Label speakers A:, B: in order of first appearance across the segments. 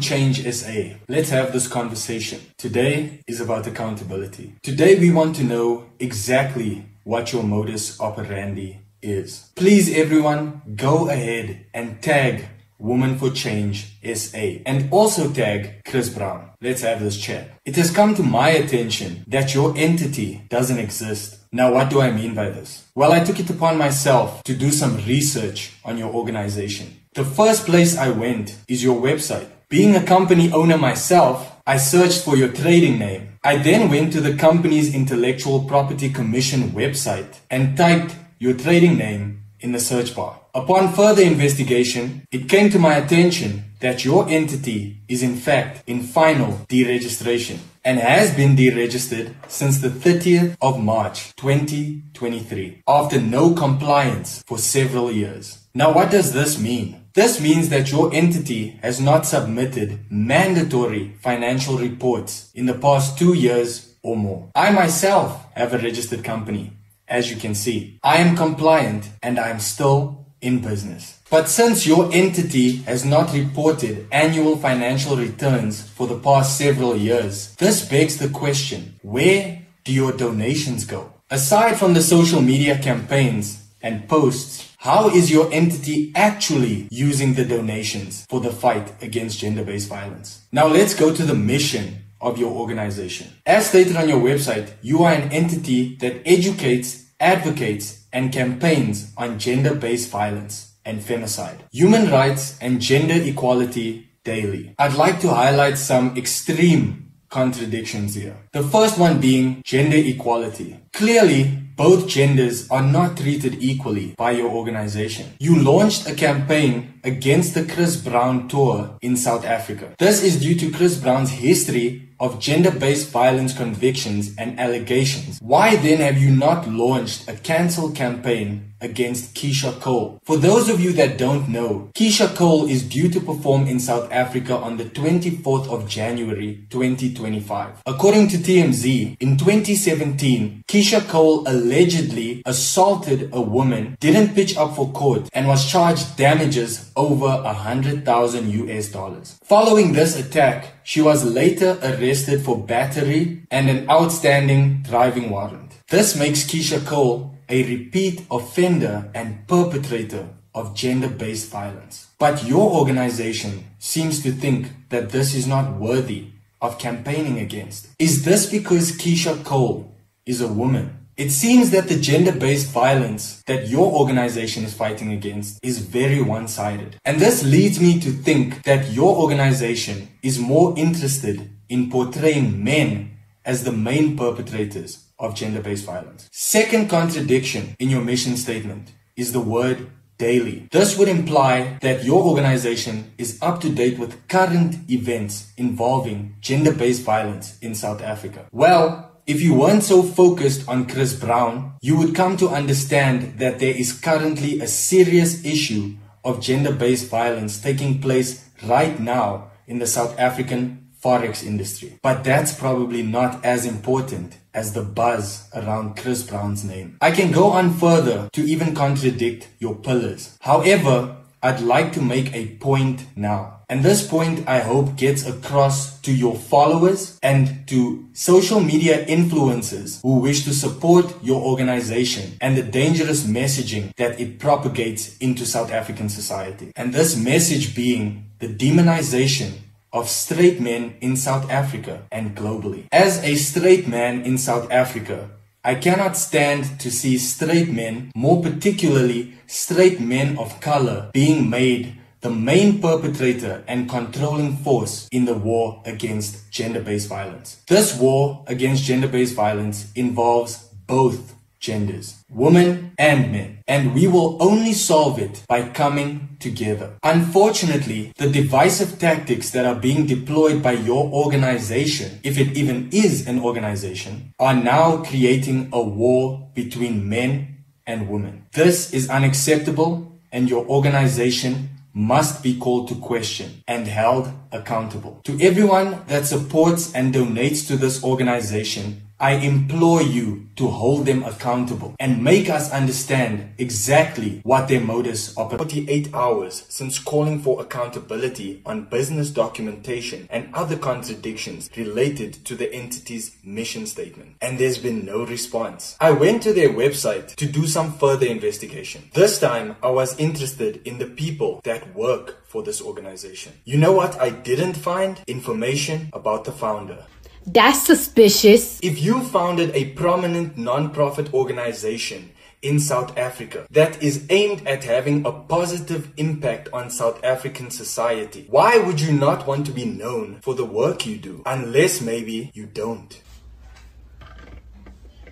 A: Change SA. Let's have this conversation. Today is about accountability. Today we want to know exactly what your modus operandi is. Please everyone, go ahead and tag Women for Change SA and also tag Chris Brown. Let's have this chat. It has come to my attention that your entity doesn't exist. Now, what do I mean by this? Well, I took it upon myself to do some research on your organization. The first place I went is your website. Being a company owner myself, I searched for your trading name. I then went to the company's Intellectual Property Commission website and typed your trading name in the search bar. Upon further investigation, it came to my attention that your entity is in fact in final deregistration and has been deregistered since the 30th of March 2023 after no compliance for several years. Now, what does this mean? This means that your entity has not submitted mandatory financial reports in the past 2 years or more. I myself have a registered company. As you can see, I am compliant and I am still in business. But since your entity has not reported annual financial returns for the past several years, this begs the question, where do your donations go? Aside from the social media campaigns and posts, how is your entity actually using the donations for the fight against gender-based violence? Now let's go to the mission of your organization. As stated on your website, you are an entity that educates, advocates, and campaigns on gender-based violence and femicide, human rights, and gender equality daily. I'd like to highlight some extreme contradictions here. The first one being gender equality. Clearly, both genders are not treated equally by your organization. You launched a campaign against the Chris Brown tour in South Africa. This is due to Chris Brown's history of gender-based violence convictions and allegations. Why then have you not launched a cancel campaign against Keisha Cole? For those of you that don't know, Keisha Cole is due to perform in South Africa on the 24th of January 2025. According to TMZ, in 2017, Keisha Cole allegedly assaulted a woman, didn't pitch up for court, and was charged damages over $100,000. Following this attack, she was later arrested for battery and an outstanding driving warrant. This makes Keisha Cole a repeat offender and perpetrator of gender-based violence. But your organization seems to think that this is not worthy of campaigning against. Is this because Keisha Cole is a woman? It seems that the gender-based violence that your organization is fighting against is very one-sided. And this leads me to think that your organization is more interested in portraying men as the main perpetrators of gender-based violence. Second contradiction in your mission statement is the word daily. This would imply that your organization is up to date with current events involving gender-based violence in South Africa. Well, if you weren't so focused on Chris Brown, you would come to understand that there is currently a serious issue of gender-based violence taking place right now in the South African forex industry. But that's probably not as important as the buzz around Chris Brown's name. I can go on further to even contradict your pillars. However, I'd like to make a point now. And this point, I hope, gets across to your followers and to social media influencers who wish to support your organization and the dangerous messaging that it propagates into South African society. And this message being the demonization of straight men in South Africa and globally. As a straight man in South Africa, I cannot stand to see straight men, more particularly straight men of color, being made the main perpetrator and controlling force in the war against gender-based violence. This war against gender-based violence involves both genders, women and men, and we will only solve it by coming together. Unfortunately, the divisive tactics that are being deployed by your organization, if it even is an organization, are now creating a war between men and women. This is unacceptable, and your organization must be called to question and held accountable. To everyone that supports and donates to this organization, I implore you to hold them accountable and make us understand exactly what their modus operandi. 48 hours since calling for accountability on business documentation and other contradictions related to the entity's mission statement, and there's been no response. I went to their website to do some further investigation. This time I was interested in the people that work for this organization. You know what I didn't find? Information about the founder.
B: That's suspicious.
A: If you founded a prominent non-profit organization in South Africa that is aimed at having a positive impact on South African society, why would you not want to be known for the work you do? Unless maybe you don't.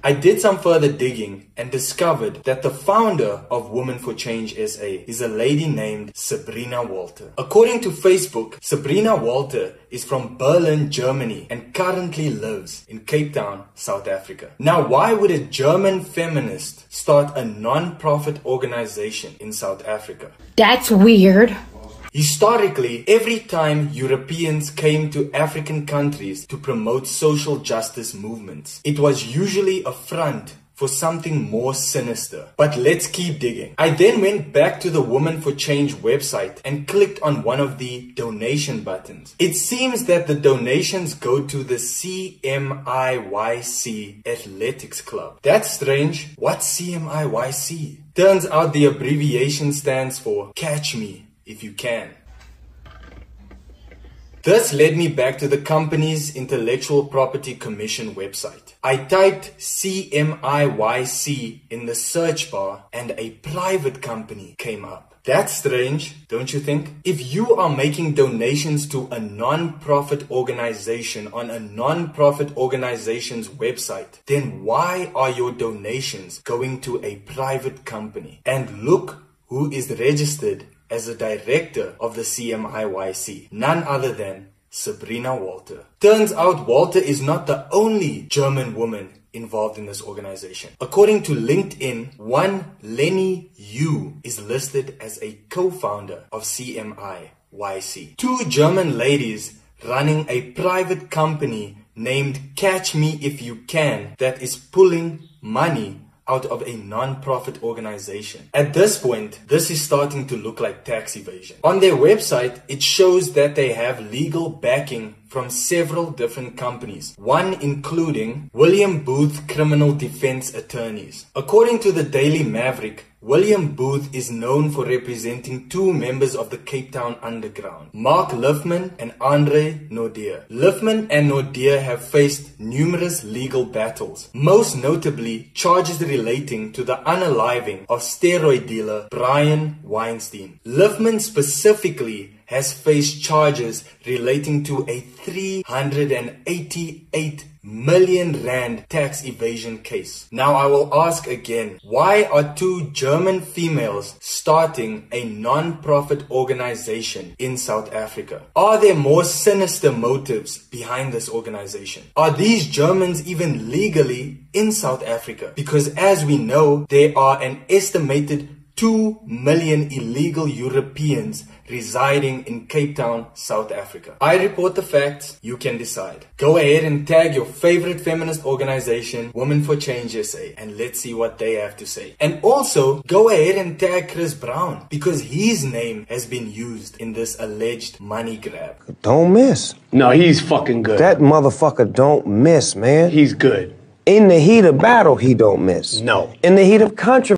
A: I did some further digging and discovered that the founder of Women for Change SA is a lady named Sabrina Walter. According to Facebook, Sabrina Walter is from Berlin, Germany and currently lives in Cape Town, South Africa. Now, why would a German feminist start a non-profit organization in South Africa?
B: That's weird.
A: Historically, every time Europeans came to African countries to promote social justice movements, it was usually a front for something more sinister. But let's keep digging. I then went back to the Women for Change website and clicked on one of the donation buttons. It seems that the donations go to the CMIYC Athletics Club. That's strange. What's CMIYC? Turns out the abbreviation stands for Catch Me If You Can. This led me back to the company's Intellectual Property Commission website. I typed CMIYC in the search bar and a private company came up. That's strange, don't you think? If you are making donations to a non-profit organization on a non-profit organization's website, then why are your donations going to a private company? And look who is registered as a director of the CMIYC, none other than Sabrina Walter. Turns out Walter is not the only German woman involved in this organization. According to LinkedIn, one Lenny Yu is listed as a co-founder of CMIYC. Two German ladies running a private company named Catch Me If You Can that is pulling money out of a non-profit organization. At this point, this is starting to look like tax evasion. On their website, it shows that they have legal backing from several different companies, one including William Booth Criminal Defense Attorneys. According to the Daily Maverick, William Booth is known for representing two members of the Cape Town Underground, Mark Liffman and Andre Nordier. Liffman and Nordier have faced numerous legal battles, most notably charges relating to the unaliving of steroid dealer Brian Weinstein. Liffman specifically has faced charges relating to a 388 million rand tax evasion case. Now I will ask again, why are two German females starting a non-profit organization in South Africa? Are there more sinister motives behind this organization? Are these Germans even legally in South Africa? Because as we know, there are an estimated 2 million illegal Europeans residing in Cape Town, South Africa. I report the facts, you can decide. Go ahead and tag your favorite feminist organization, Women for Change SA, and let's see what they have to say. And also, go ahead and tag Chris Brown, because his name has been used in this alleged money grab.
C: Don't miss.
D: No, he's fucking good.
C: That motherfucker don't miss, man.
D: He's good.
C: In the heat of battle, he don't miss.
D: No.
C: In the heat of controversy,